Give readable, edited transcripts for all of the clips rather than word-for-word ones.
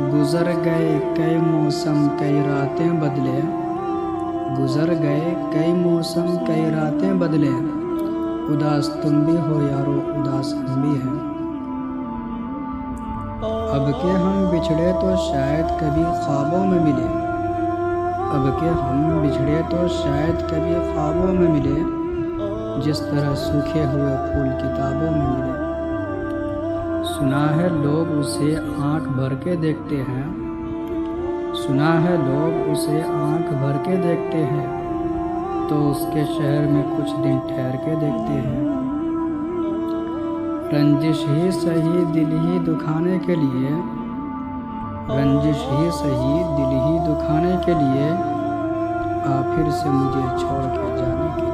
गुज़र गए कई मौसम कई रातें बदले, गुज़र गए कई मौसम कई रातें बदले, उदास तुम भी हो यारो उदास हम भी हैं। अब के हम बिछड़े तो शायद कभी ख्वाबों में मिले, अब के हम बिछड़े तो शायद कभी ख्वाबों में मिले, जिस तरह सूखे हुए फूल किताबों में मिले। सुना है लोग उसे आँख भर के देखते हैं, सुना है लोग उसे आँख भर के देखते हैं, तो उसके शहर में कुछ दिन ठहर के देखते हैं। रंजिश ही सही दिल ही दुखाने के लिए, रंजिश ही सही दिल ही दुखाने के लिए, आ फिर से मुझे छोड़ के जाने के लिए।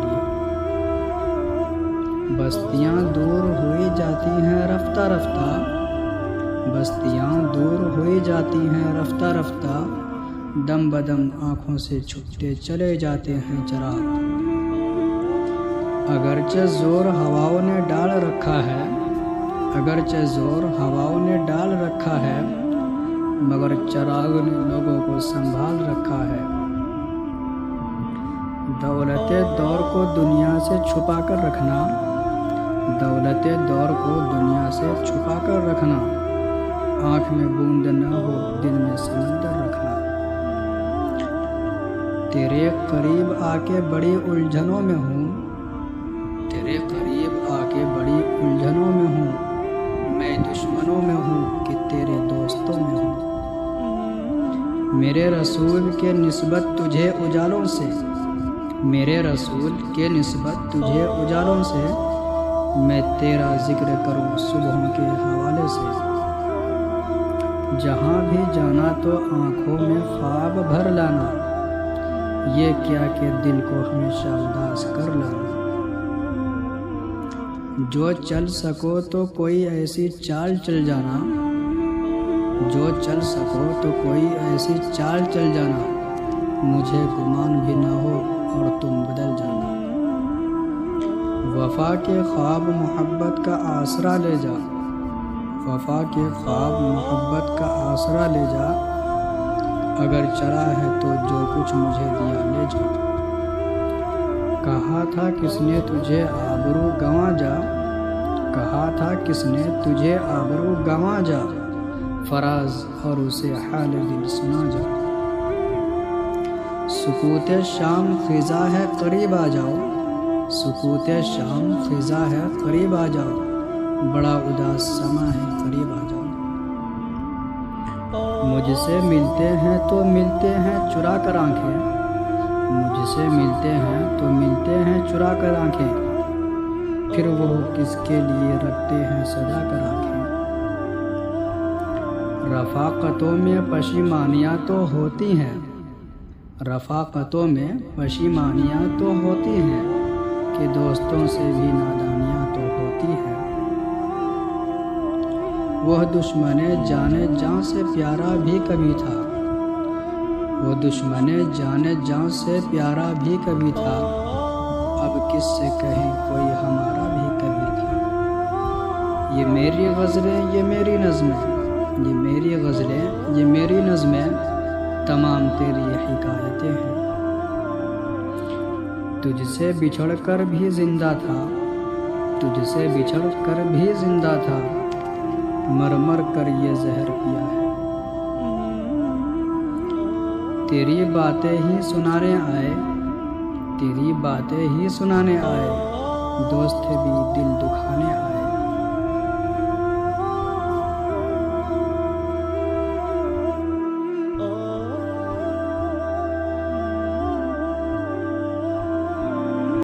बस्तियाँ दूर हुई जाती हैं रफ्ता रफ्ता, बस्तियाँ दूर हुई जाती हैं रफ्ता रफ्ता, दम बदम आँखों से छूटते चले जाते हैं चराग। अगरचे जोर हवाओं ने डाल रखा है, अगरचे जोर हवाओं ने डाल रखा है, मगर चराग ने लोगों को संभाल रखा है। दौलते दौर को दुनिया से छुपा कर रखना, दौलते दौर को दुनिया से छुपा कर रखना, आँख में बूंद न हो दिल में समंदर रखना। तेरे करीब आके बड़ी उलझनों में हूँ, तेरे करीब आके बड़ी उलझनों में हूँ, मैं दुश्मनों में हूँ कि तेरे दोस्तों में हूँ। मेरे रसूल के निस्बत तुझे उजालों से, मेरे रसूल के निस्बत तुझे उजालों से, मैं तेरा जिक्र करूं सुबहों के हवाले से। जहाँ भी जाना तो आँखों में ख्वाब भर लाना, ये क्या कि दिल को हमेशा उदास कर लाना। जो चल सको तो कोई ऐसी चाल चल जाना, जो चल सको तो कोई ऐसी चाल चल जाना, मुझे गुमान भी ना हो और तुम बदल जाना। वफा के ख्वाब मोहब्बत का आसरा ले जा, वफा के ख्वाब मोहब्बत का आसरा ले जा, अगर चला है तो जो कुछ मुझे दिया ले जा। कहा था किसने तुझे आबरू गंवा जा, कहा था किसने तुझे आबरू गंवा जा, फराज और उसे हाल दिल सुना जा। सुकूते शाम खिज़ा है करीब आ जाओ, सुकूते शाम खिज़ा है करीब आ जाओ, बड़ा उदास समा है करीब आ जाओ। मुझसे मिलते हैं तो मिलते हैं चुरा कर आँखें, मुझसे मिलते हैं तो मिलते हैं चुरा कर आँखें, फिर वो किसके लिए रखते हैं सजा कर आँखें। रफ़ाक़तों में पशीमानियाँ तो होती हैं, रफ़ाक़तों में पशीमानियाँ तो होती हैं, कि दोस्तों से भी नादानियाँ तो होती हैं। वह दुश्मने जाने जान से प्यारा भी कभी था, वो दुश्मने जाने जान से प्यारा भी कभी था, अब किससे कहें कोई हमारा भी कभी था। ये मेरी गज़लें ये मेरी नज़में, ये मेरी गज़लें ये मेरी नज़में, तमाम तेरी हिकायतें हैं। तुझसे बिछड़ कर भी जिंदा था, तुझसे बिछड़ कर भी जिंदा था, मर मर कर ये जहर पिया है। तेरी बातें ही सुनाने आए, तेरी बातें ही सुनाने आए, दोस्त भी दिल दुखाने आए।